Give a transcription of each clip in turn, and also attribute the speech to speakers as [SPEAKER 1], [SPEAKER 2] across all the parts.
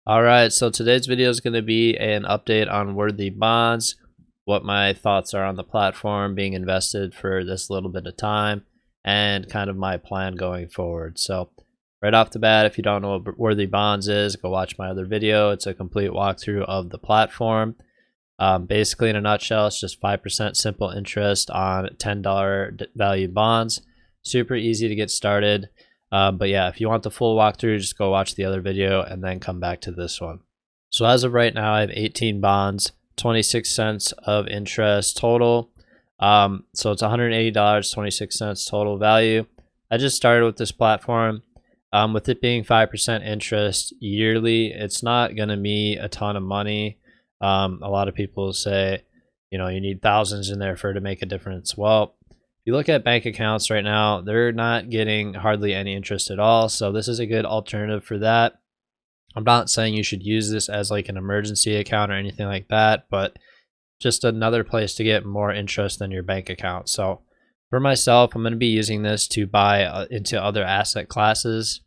[SPEAKER 1] All right, so today's video is going to be an update on Worthy Bonds, what my thoughts are on the platform being invested for this little bit of time, and kind of my plan going forward. So right off the bat, if you don't know what Worthy Bonds is, go watch my other video. It's a complete walkthrough of the platform. Basically, in a nutshell, it's just 5% simple interest on $10 value bonds. Super easy to get started. But yeah, if you want the full walkthrough, just go watch the other video and then come back to this one. So as of right now, I have 18 bonds, 26 cents of interest total. So it's $180, 26 cents total value. I just started with this platform. With it being 5% interest yearly, it's not going to be a ton of money. A lot of people say, you need thousands in there for it to make a difference. Well, you look at bank accounts right now, they're not getting hardly any interest at all. So this is a good alternative for that. I'm not saying you should use this as like an emergency account or anything like that, but just another place to get more interest than your bank account. So for myself, I'm going to be using this to buy into other asset classes.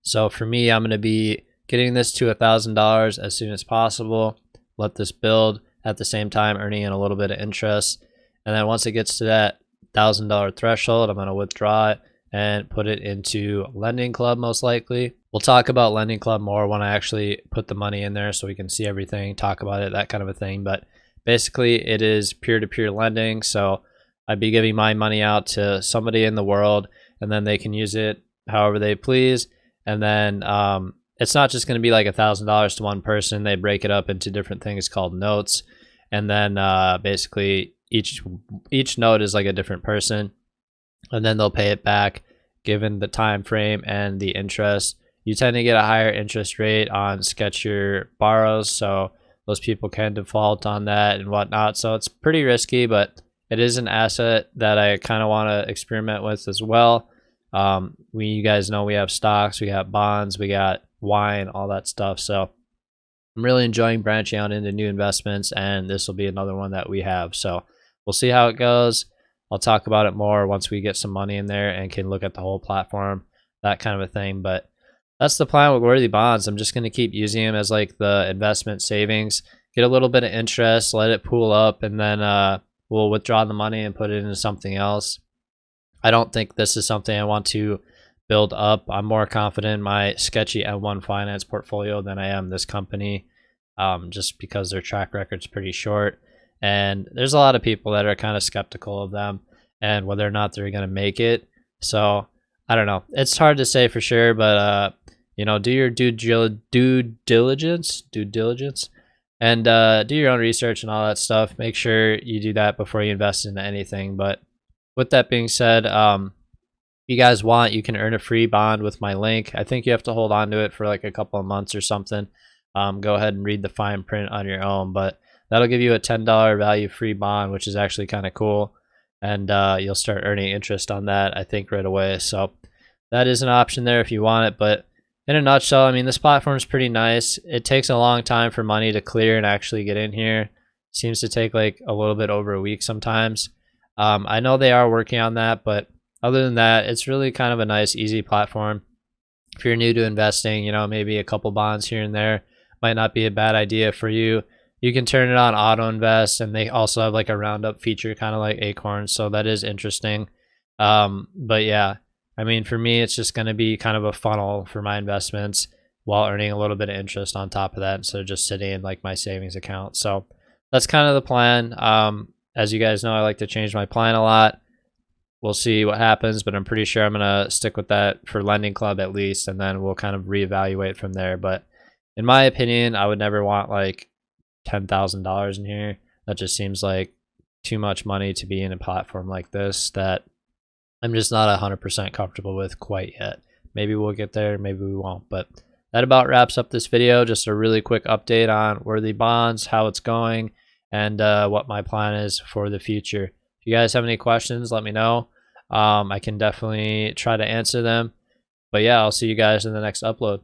[SPEAKER 1] So for me, I'm going to be getting this to $1,000 as soon as possible. Let this build at the same time, earning in a little bit of interest. And then once it gets to that $1,000 threshold, I'm going to withdraw it and put it into Lending Club most likely. We'll talk about Lending Club more when I actually put the money in there so we can see everything, talk about it, that kind of a thing. But basically it is peer-to-peer lending. So I'd be giving my money out to somebody in the world and then they can use it however they please. And then it's not just going to be like $1,000 to one person. They break it up into different things called notes. And then basically each note is like a different person, and then they'll pay it back given the time frame and the interest. You tend to get a higher interest rate on sketchier borrows, so those people can default on that and whatnot. So it's pretty risky, but it is an asset that I kind of want to experiment with as well. You guys know we have stocks, we got bonds, we got wine, all that stuff. So I'm really enjoying branching out into new investments, and this will be another one that we have. So we'll see how it goes. I'll talk about it more once we get some money in there and can look at the whole platform, that kind of a thing. But that's the plan with Worthy Bonds. I'm just going to keep using them as like the investment savings, get a little bit of interest, let it pool up, and then we'll withdraw the money and put it into something else. I don't think this is something I want to build up. I'm more confident in my sketchy M1 Finance portfolio than I am this company, just because their track record's pretty short. And there's a lot of people that are kind of skeptical of them and whether or not they're going to make it. So I don't know. It's hard to say for sure, but do your due diligence, and do your own research and all that stuff. Make sure you do that before you invest into anything. But with that being said, if you guys want, you can earn a free bond with my link. I think you have to hold on to it for like a couple of months or something. Go ahead and read the fine print on your own, but that'll give you a $10 value free bond, which is actually kind of cool. And you'll start earning interest on that, I think, right away. So that is an option there if you want it. But in a nutshell, I mean, this platform is pretty nice. It takes a long time for money to clear and actually get in here. Seems to take like a little bit over a week sometimes. I know they are working on that, but other than that, it's really kind of a nice, easy platform. If you're new to investing, maybe a couple bonds here and there might not be a bad idea for you. You can turn it on auto invest, and they also have like a roundup feature, kind of like Acorns, so that is interesting. But yeah, I mean, for me, it's just going to be kind of a funnel for my investments while earning a little bit of interest on top of that instead of just sitting in like my savings account. So that's kind of the plan. As you guys know, I like to change my plan a lot. We'll see what happens, but I'm pretty sure I'm going to stick with that for Lending Club at least, and then we'll kind of reevaluate from there. But in my opinion, I would never want like $10,000 in here. That just seems like too much money to be in a platform like this that I'm just not 100% comfortable with quite yet. Maybe we'll get there, maybe we won't. But that about wraps up this video. Just a really quick update on Worthy Bonds, how it's going, and what my plan is for the future. If you guys have any questions, let me know. I can definitely try to answer them. But yeah, I'll see you guys in the next upload.